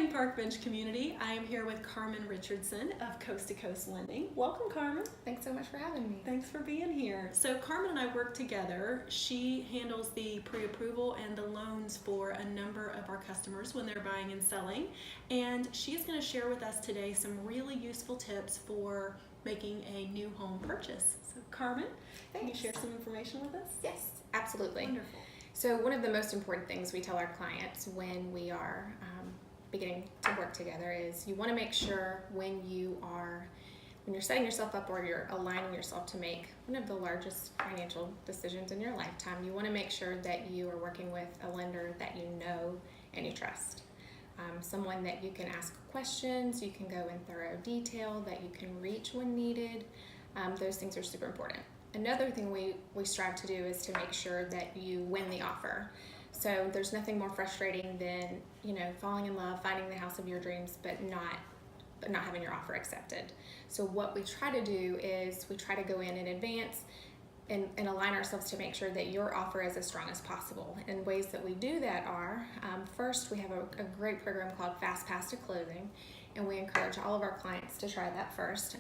morning, Parkbench community. I am here with Carmen Richardson of Coast2Coast Lending. Welcome, Carmen. Thanks so much for having me. Thanks for being here. So Carmen and I work together. She handles the pre-approval and the loans for a number of our customers when they're buying and selling. And she is going to share with us today some really useful tips for making a new home purchase. So Carmen, can you share some information with us? Yes, absolutely. Wonderful. So one of the most important things we tell our clients when we are beginning to work together is you want to make sure when you're setting yourself up or you're aligning yourself to make one of the largest financial decisions in your lifetime, you want to make sure that you are working with a lender that you know and you trust. Someone that you can ask questions, you can go in thorough detail, that you can reach when needed. Those things are super important. Another thing we strive to do is to make sure that you win the offer. So there's nothing more frustrating than, falling in love, finding the house of your dreams, but not having your offer accepted. So what we try to do is we try to go in advance and align ourselves to make sure that your offer is as strong as possible. And ways that we do that are, first, we have a great program called Fast Pass to Closing, and we encourage all of our clients to try that first.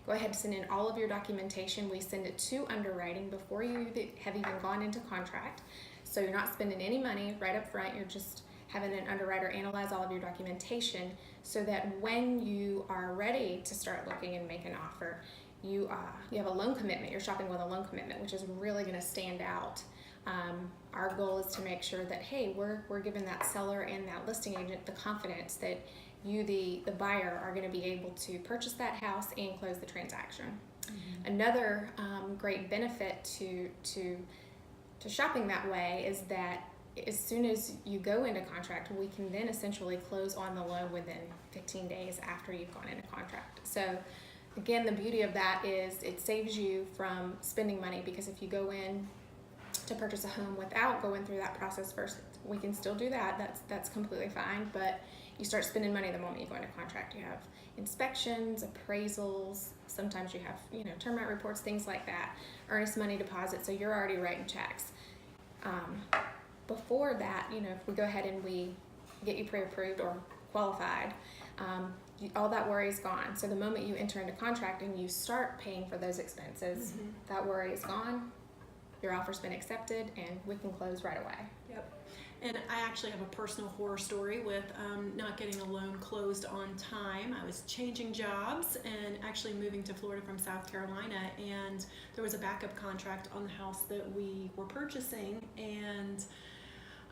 Go ahead and send in all of your documentation. We send it to underwriting before you have even gone into contract. So you're not spending any money right up front. You're just having an underwriter analyze all of your documentation so that when you are ready to start looking and make an offer, you have a loan commitment. You're shopping with a loan commitment, which is really going to stand out. Our goal is to make sure that, hey, we're giving that seller and that listing agent the confidence that you, the buyer, are going to be able to purchase that house and close the transaction. Mm-hmm. Another great benefit to shopping that way is that as soon as you go into contract, we can then essentially close on the loan within 15 days after you've gone into contract. So again, the beauty of that is it saves you from spending money, because if you go in to purchase a home without going through that process first, we can still do that. That's completely fine, but you start spending money the moment you go into contract. You have inspections, appraisals, sometimes you have termite reports, things like that, earnest money deposit, so you're already writing checks. Before that, if we go ahead and we get you pre-approved or qualified, all that worry is gone. So the moment you enter into contract and you start paying for those expenses, mm-hmm. that worry is gone, your offer's been accepted, and we can close right away. Yep. And I actually have a personal horror story with not getting a loan closed on time. I was changing jobs and actually moving to Florida from South Carolina, and there was a backup contract on the house that we were purchasing, and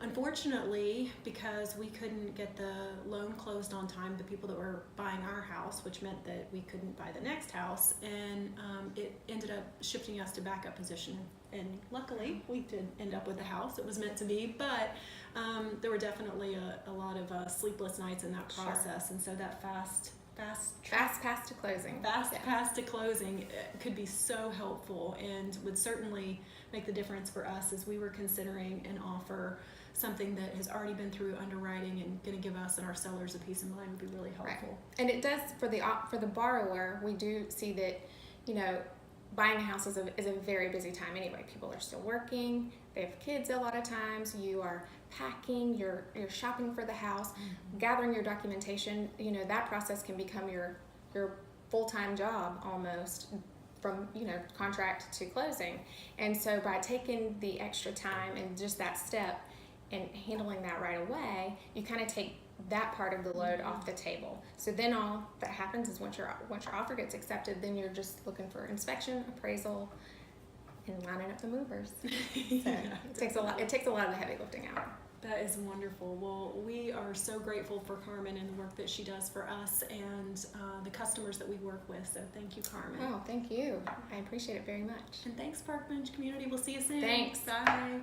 unfortunately, because we couldn't get the loan closed on time, the people that were buying our house, which meant that we couldn't buy the next house, and it ended up shifting us to backup position. And luckily, we did end up with the house. It was meant to be, but there were definitely a lot of sleepless nights in that process. Sure. And so that fast pass to closing. Pass to closing could be so helpful and would certainly make the difference for us as we were considering an offer. Something that has already been through underwriting and going to give us and our sellers a peace of mind would be really helpful. Right. And it does for the borrower. We do see that, buying a house is a very busy time anyway. People are still working. They have kids a lot of times. You are packing. You're shopping for the house, mm-hmm. gathering your documentation. That process can become your full-time job almost, from contract to closing. And so by taking the extra time and just that step and handling that right away, you kind of take that part of the load off the table. So then all that happens is once your offer gets accepted, then you're just looking for inspection, appraisal, and lining up the movers. So it takes a lot of the heavy lifting out. That is wonderful. Well, we are so grateful for Carmen and the work that she does for us and the customers that we work with. So thank you, Carmen. Oh, thank you. I appreciate it very much. And thanks, Parkbench community. We'll see you soon. Thanks. Bye.